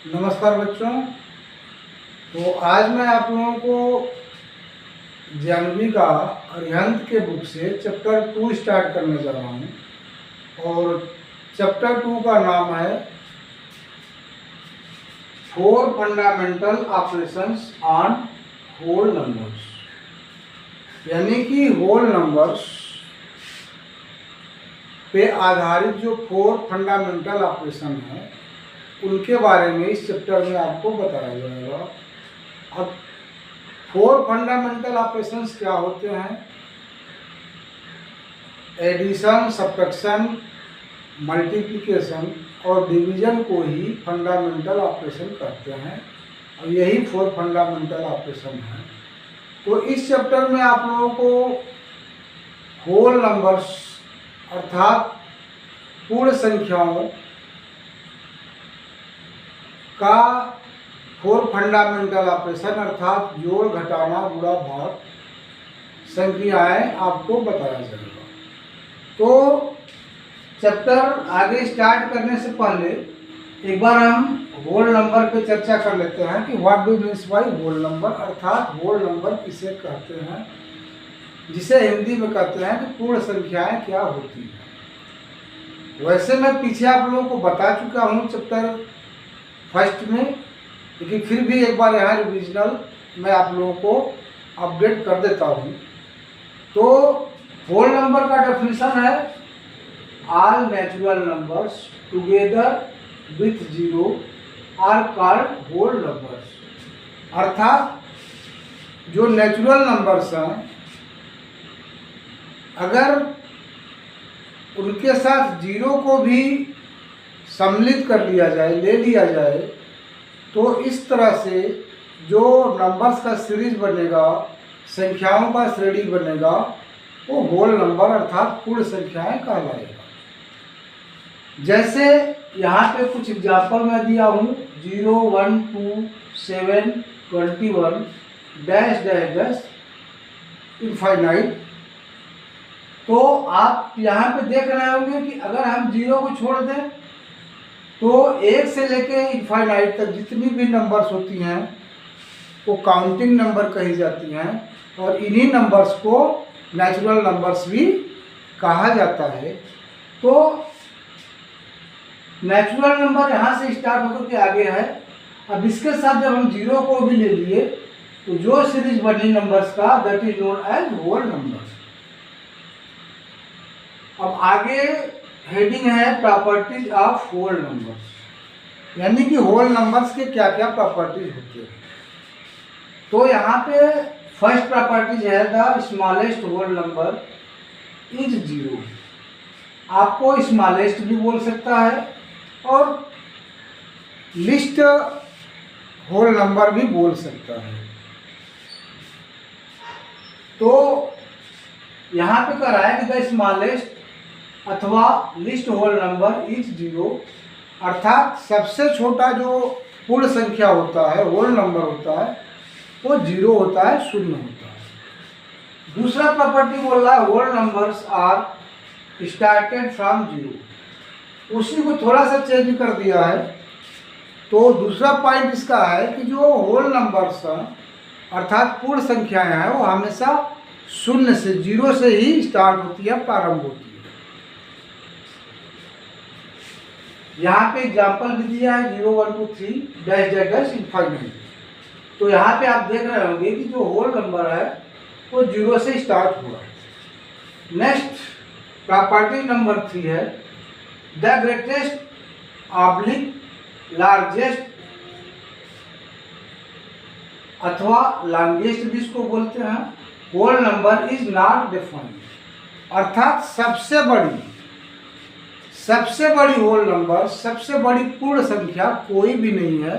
नमस्कार बच्चों। तो आज मैं आप लोगों को जानवी का अरिहंत के बुक से चैप्टर 2 स्टार्ट करने जा रहा हूँ और चैप्टर 2 का नाम है 4 fundamental operations on whole numbers, यानी कि होल नंबर्स पे आधारित जो 4 फंडामेंटल ऑपरेशन है उनके बारे में इस चैप्टर में आपको बताया जाएगा। अब 4 फंडामेंटल ऑपरेशंस क्या होते हैं? एडिशन, सब्ट्रैक्शन, मल्टीप्लिकेशन और डिवीजन को ही फंडामेंटल ऑपरेशन कहते हैं और यही 4 फंडामेंटल ऑपरेशन है। तो इस चैप्टर में आप लोगों को होल नंबर्स अर्थात पूर्ण संख्याओं का 4 फंडामेंटल ऑपरेशन अर्थात जोड़, घटाना, गुणा, भाग संख्याएं आपको बताया जाएगा। तो चैप्टर आगे स्टार्ट करने से पहले एक बार हम होल नंबर पे चर्चा कर लेते हैं कि what do means by whole number, अर्थात होल नंबर किसे कहते हैं, जिसे हिंदी में कहते हैं कि पूर्ण संख्याएं क्या होती हैं। वैसे मैं पीछे आप लोगों को बता चुका हूँ चैप्टर फर्स्ट में, लेकिन फिर भी एक बार यहाँ रिविजनल मैं आप लोगों को अपडेट कर देता हूँ। तो होल नंबर का डेफिनेशन है all natural numbers together with zero are called whole numbers, अर्थात जो नेचुरल नंबर्स हैं अगर उनके साथ जीरो को भी सम्मिलित कर लिया जाए, ले लिया जाए, तो इस तरह से जो नंबर्स का सीरीज बनेगा, संख्याओं का श्रेणी बनेगा, वो होल नंबर अर्थात पूर्ण संख्याएं कहलाएगा। जैसे यहाँ पे कुछ एग्जाम्पल मैं दिया हूँ 0, 1, 2, 7, 21 डैश डैश डैश इनफाइनाइट। तो आप यहाँ पे देख रहे होंगे कि अगर हम जीरो को छोड़ दें तो 1 से लेके इनफाइनाइट तक जितनी भी नंबर्स होती हैं वो काउंटिंग नंबर कही जाती हैं और इन्हीं नंबर्स को नेचुरल नंबर्स भी कहा जाता है। तो नेचुरल नंबर यहाँ से स्टार्ट होकर के आगे है। अब इसके साथ जब हम जीरो को भी ले लिए तो जो सीरीज बनी नंबर्स का that is known as whole number. अब आगे हेडिंग है प्रॉपर्टीज ऑफ होल नंबर्स, यानी कि होल नंबर्स के क्या क्या प्रॉपर्टीज होते हैं। तो यहाँ पे फर्स्ट प्रॉपर्टीज है the smallest whole number is zero. आपको स्मॉलेस्ट भी बोल सकता है और लिस्ट होल नंबर भी बोल सकता है। तो यहाँ पे कह रहा है कि द स्मॉलेस्ट अथवा least whole number is zero, अर्थात सबसे छोटा जो पूर्ण संख्या होता है, होल नंबर होता है, वो जीरो होता है, शून्य होता है। दूसरा प्रॉपर्टी बोल रहा है whole numbers are started from zero. उसी को थोड़ा सा चेंज कर दिया है। तो दूसरा पॉइंट इसका है कि जो होल नंबर्स हैं अर्थात पूर्ण संख्याएं हैं वो हमेशा शून्य से, जीरो से ही स्टार्ट होती है, प्रारंभ होती है। यहाँ पे एग्जाम्पल भी दिया है 0, 1, 2, 3 डैश डैश डैश इनफाइनाइट। तो यहाँ पे आप देख रहे होंगे कि जो होल नंबर है वो जीरो से स्टार्ट हुआ है। नेक्स्ट प्रॉपर्टी नंबर 3 है द ग्रेटेस्ट ऑब्लिक लार्जेस्ट अथवा लॉन्गेस्ट जिसको बोलते हैं whole number is not defined, अर्थात सबसे बड़ी होल नंबर, सबसे बड़ी पूर्ण संख्या कोई भी नहीं है,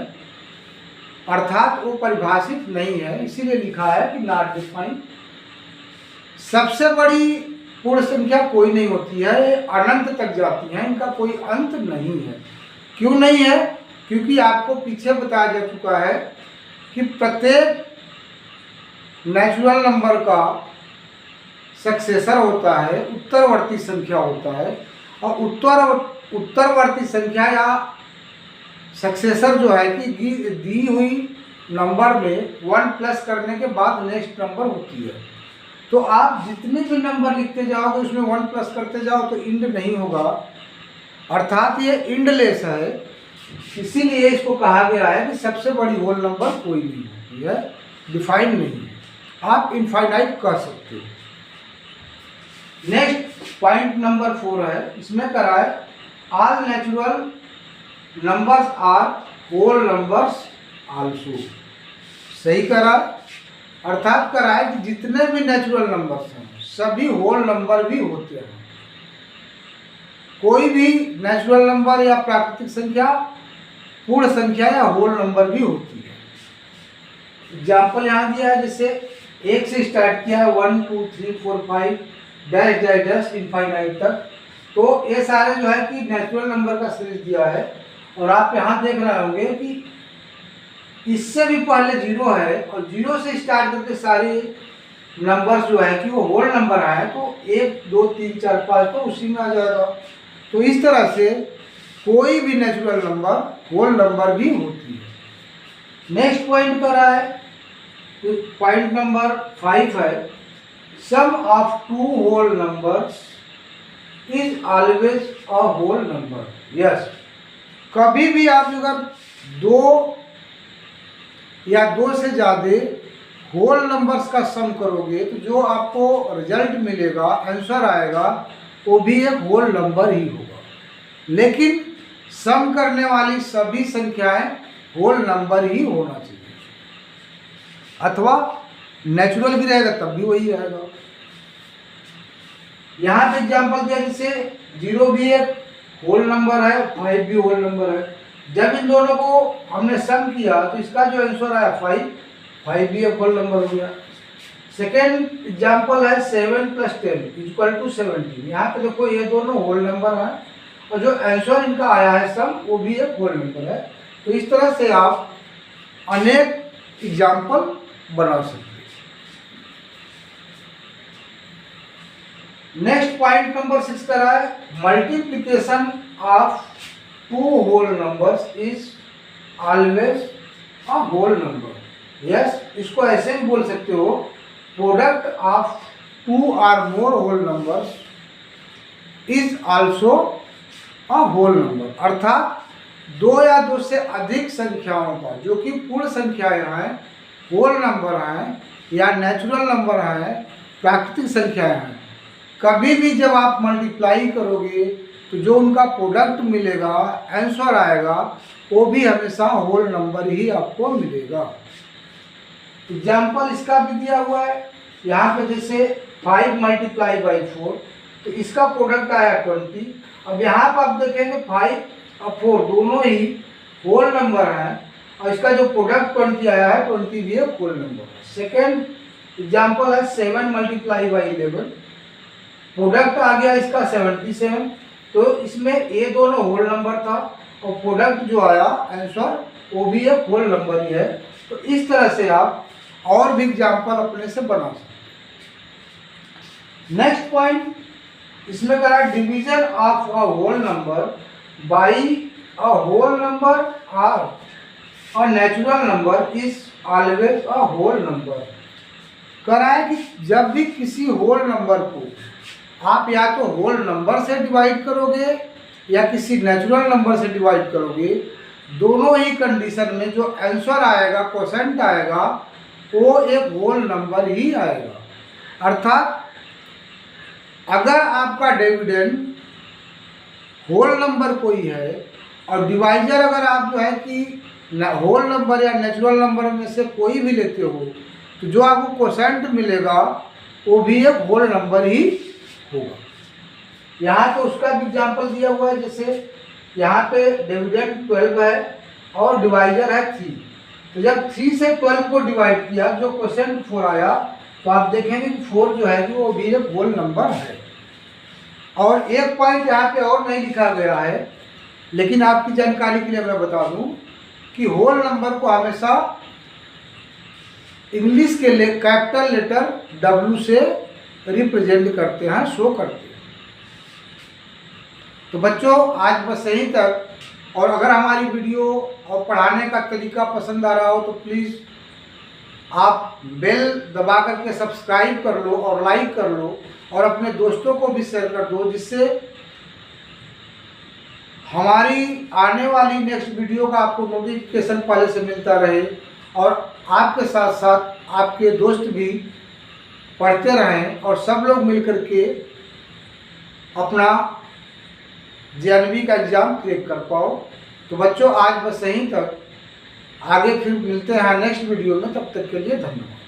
अर्थात वो परिभाषित नहीं है, इसीलिए लिखा है कि नॉट डिफाइंड। सबसे बड़ी पूर्ण संख्या कोई नहीं होती है, ये अनंत तक जाती हैं, इनका कोई अंत नहीं है। क्यों नहीं है? क्योंकि आपको पीछे बताया जा चुका है कि प्रत्येक नेचुरल नंबर का सक्सेसर होता है, उत्तरवर्ती संख्या होता है, और उत्तरवर्ती संख्या या सक्सेसर जो है कि दी हुई नंबर में 1 प्लस करने के बाद नेक्स्ट नंबर होती है। तो आप जितने भी नंबर लिखते जाओगे उसमें 1 प्लस करते जाओ तो इंड नहीं होगा, अर्थात ये इंडलेस है। इसीलिए इसको कहा गया है कि सबसे बड़ी होल नंबर कोई नहीं होती है, डिफाइन नहीं है, आप इनफाइनाइट कह सकते हो। नेक्स्ट पॉइंट नंबर 4 है, इसमें करा है all natural numbers are whole numbers also. सही करा, अर्थात करा है कि जितने भी नेचुरल नंबर्स हैं सभी होल नंबर भी होते हैं। कोई भी नेचुरल नंबर या प्राकृतिक संख्या पूर्ण संख्या या होल नंबर भी होती है। एग्जाम्पल यहाँ दिया है, जैसे 1 से स्टार्ट किया है 1 2 3 4 5 डैश डैश डैश इनफाइनाइट तक। तो ये सारे जो है कि नेचुरल नंबर का सीरीज दिया है। और आप यहाँ देख रहे होंगे कि इससे भी पहले 0 है और 0 से स्टार्ट करके सारे नंबर्स जो है कि वो होल नंबर आए, तो 1 2 3 4 5 तो उसी में आ जाएगा। तो इस तरह से कोई भी नेचुरल नंबर होल नंबर भी होती है। नेक्स्ट पॉइंट कर रहा है, तो पॉइंट नंबर 5 है, sum of 2 whole numbers is always a whole number. Yes, कभी भी आप अगर 2 या 2 से ज़्यादा होल नंबर्स का सम करोगे तो जो आपको रिजल्ट मिलेगा, आंसर आएगा, वो भी एक होल नंबर ही होगा। लेकिन सम करने वाली सभी संख्याएं होल नंबर ही होना चाहिए, अथवा नेचुरल भी रहेगा तब भी वही आएगा। यहाँ पे एग्जाम्पल दिया, जैसे 0 भी एक होल नंबर है, 5 भी होल नंबर है। जब इन दोनों को हमने सम किया तो इसका जो आंसर आया 5 भी एक होल नंबर हो गया। सेकेंड एग्जाम्पल है 7 + 10 = 17। यहाँ पे देखो ये दोनों होल नंबर हैं और जो आंसर इनका आया है सम वो भी एक होल नंबर है। तो इस तरह से आप अनेक एग्जाम्पल बना सकते हैं। नेक्स्ट पॉइंट नंबर 6 का है, multiplication of 2 whole numbers is always a whole number. Yes, इसको ऐसे भी बोल सकते हो, प्रोडक्ट ऑफ 2 और more whole numbers is also a whole number. अर्थात 2 या 2 से अधिक संख्याओं का जो कि पूर्ण संख्याएं हैं, होल नंबर हैं या नेचुरल नंबर हैं, प्राकृतिक संख्याएं हैं, कभी भी जब आप मल्टीप्लाई करोगे तो जो उनका प्रोडक्ट मिलेगा, आंसर आएगा, वो भी हमेशा होल नंबर ही आपको मिलेगा। एग्जाम्पल इसका भी दिया हुआ है, यहाँ पे जैसे 5 × 4, तो इसका प्रोडक्ट आया 20। अब यहाँ पर आप देखेंगे 5 और 4 दोनों ही होल नंबर हैं और इसका जो प्रोडक्ट 20 आया है, 20 भी एक होल नंबर है। सेकेंड एग्जाम्पल है 7 × 11, प्रोडक्ट आ गया इसका 77। तो इसमें ये दोनों होल नंबर था और प्रोडक्ट जो आया आंसर वो भी एक होल नंबर ही है। तो इस तरह से आप और भी एग्जाम्पल अपने से बना सकते हैं। नेक्स्ट पॉइंट इसमें करा division of a whole number by a whole number और a natural number is always a whole number. करा है कि जब भी किसी होल नंबर को आप या तो होल नंबर से डिवाइड करोगे या किसी नेचुरल नंबर से डिवाइड करोगे, दोनों ही कंडीशन में जो आंसर आएगा, क्वोशेंट आएगा, वो एक होल नंबर ही आएगा। अर्थात अगर आपका डिविडेंड होल नंबर कोई है और डिवाइजर अगर आप जो है कि होल नंबर या नेचुरल नंबर में से कोई भी लेते हो, तो जो आपको क्वोशेंट मिलेगा वो भी एक होल नंबर ही होगा। यहाँ तो उसका भी एग्जाम्पल दिया हुआ है, जैसे यहाँ पे डिविडेंड 12 है और डिवाइजर है 3। तो जब 3 से 12 को डिवाइड किया, जो क्वोशेंट 4 आया, तो आप देखेंगे कि 4 जो है कि वो भी एक होल नंबर है। और एक पॉइंट यहाँ पे और नहीं लिखा गया है, लेकिन आपकी जानकारी के लिए मैं बता दूं कि होल नंबर को हमेशा इंग्लिश के लिए कैपिटल लेटर W से रिप्रेजेंट करते हैं, शो करते हैं। तो बच्चों आज बस यहीं तक और अगर हमारी वीडियो और पढ़ाने का तरीका पसंद आ रहा हो तो प्लीज़ आप बेल दबा करके सब्सक्राइब कर लो और लाइक कर लो और अपने दोस्तों को भी शेयर कर दो, जिससे हमारी आने वाली नेक्स्ट वीडियो का आपको नोटिफिकेशन पहले से मिलता रहे और आपके साथ साथ आपके दोस्त भी पढ़ते रहें और सब लोग मिलकर के अपना JNV का एग्ज़ाम क्रैक कर पाओ। तो बच्चों आज बस यहीं तक, आगे फिर मिलते हैं नेक्स्ट वीडियो में, तब तक के लिए धन्यवाद।